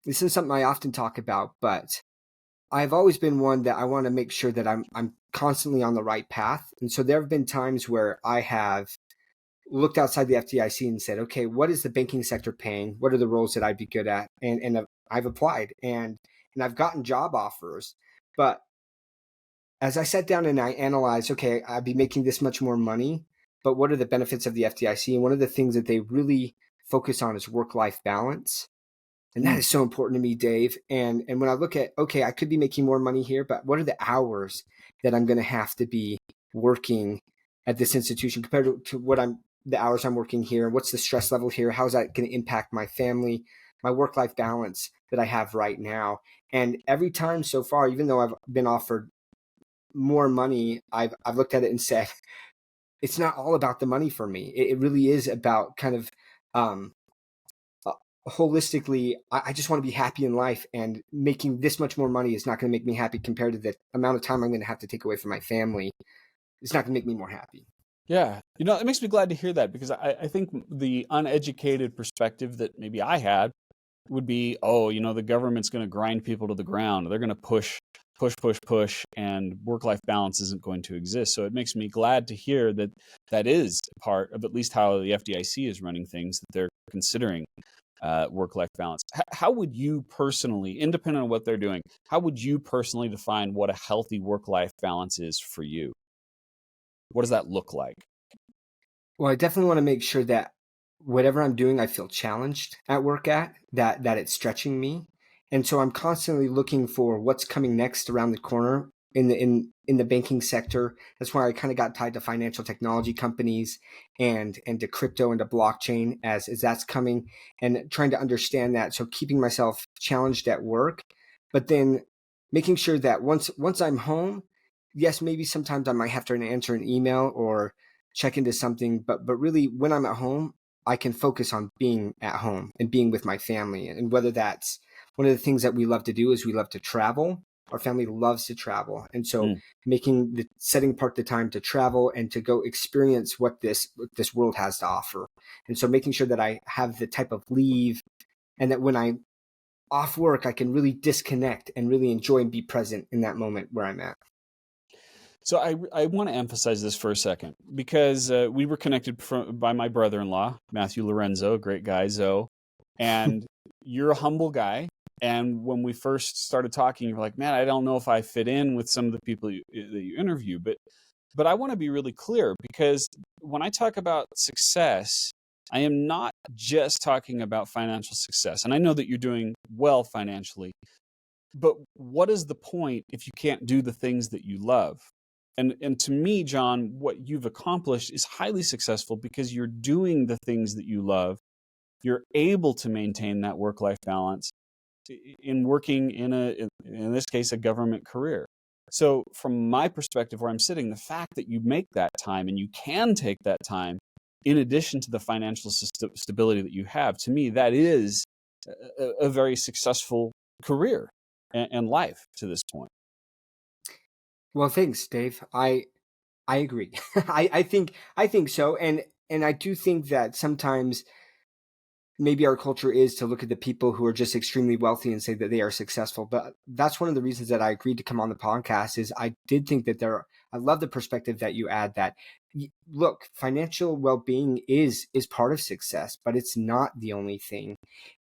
this is something I often talk about, but I've always been one that I want to make sure that I'm constantly on the right path. And so there have been times where I have looked outside the FDIC and said, okay, what is the banking sector paying? What are the roles that I'd be good at? And I've applied and I've gotten job offers. But as I sat down and I analyzed, okay, I'd be making this much more money, but what are the benefits of the FDIC? And one of the things that they really focus on is work-life balance. And that Mm. is so important to me, Dave. And when I look at, okay, I could be making more money here, but what are the hours that I'm going to have to be working at this institution compared to the hours I'm working here? What's the stress level here? How is that going to impact my family, my work-life balance that I have right now? And every time so far, even though I've been offered more money, I've looked at it and said, it's not all about the money for me. It really is about kind of, um, holistically, I just want to be happy in life, and making this much more money is not going to make me happy compared to the amount of time I'm going to have to take away from my family. It's not going to make me more happy. Yeah. It makes me glad to hear that because I think the uneducated perspective that maybe I had would be, oh, the government's going to grind people to the ground. They're going to push, and work-life balance isn't going to exist. So it makes me glad to hear that that is part of at least how the FDIC is running things, that they're considering work-life balance. How would you personally, independent of what they're doing, how would you personally define what a healthy work-life balance is for you? What does that look like? Well, I definitely want to make sure that whatever I'm doing, I feel challenged at work that it's stretching me. And so I'm constantly looking for what's coming next around the corner in the banking sector. That's why I kind of got tied to financial technology companies and to crypto and to blockchain as that's coming, and trying to understand that. So keeping myself challenged at work, but then making sure that once I'm home, yes, maybe sometimes I might have to answer an email or check into something, but really when I'm at home, I can focus on being at home and being with my family. And whether that's one of the things that we love to do is we love to travel. Our family loves to travel. And so Mm. setting apart the time to travel and to go experience what this world has to offer. And so making sure that I have the type of leave, and that when I'm off work, I can really disconnect and really enjoy and be present in that moment where I'm at. So I want to emphasize this for a second because we were connected by my brother-in-law, Matthew Lorenzo, a great guy, Zoe, and you're a humble guy. And when we first started talking, you're like, man, I don't know if I fit in with some of the people that you interview. But I want to be really clear because when I talk about success, I am not just talking about financial success. And I know that you're doing well financially, but what is the point if you can't do the things that you love? And to me, John, what you've accomplished is highly successful because you're doing the things that you love. You're able to maintain that work-life balance in working in this case, a government career. So from my perspective, where I'm sitting, the fact that you make that time and you can take that time in addition to the financial stability that you have, to me, that is a very successful career and life to this point. Well, thanks, Dave. I agree. I think so. And I do think that sometimes maybe our culture is to look at the people who are just extremely wealthy and say that they are successful. But that's one of the reasons that I agreed to come on the podcast. Is I did think that I love the perspective that you add, that look, financial well-being is part of success, but it's not the only thing.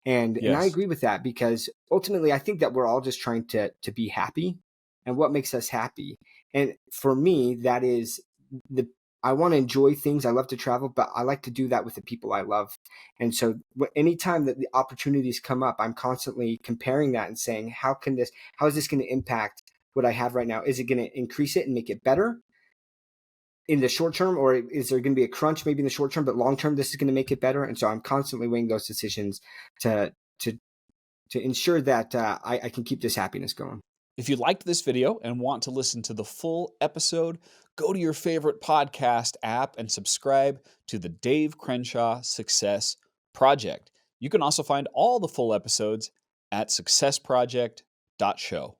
And I Yes. agree with that, because ultimately I think that we're all just trying to be happy, and what makes us happy. And for me, that is the I want to enjoy things. I love to travel, but I like to do that with the people I love. And so anytime that the opportunities come up, I'm constantly comparing that and saying, how is this going to impact what I have right now? Is it going to increase it and make it better in the short term, or is there going to be a crunch maybe in the short term, but long term, this is going to make it better? And so I'm constantly weighing those decisions to, to, to ensure that I can keep this happiness going. If you liked this video and want to listen to the full episode, go to your favorite podcast app and subscribe to the Dave Crenshaw Success Project. You can also find all the full episodes at successproject.show.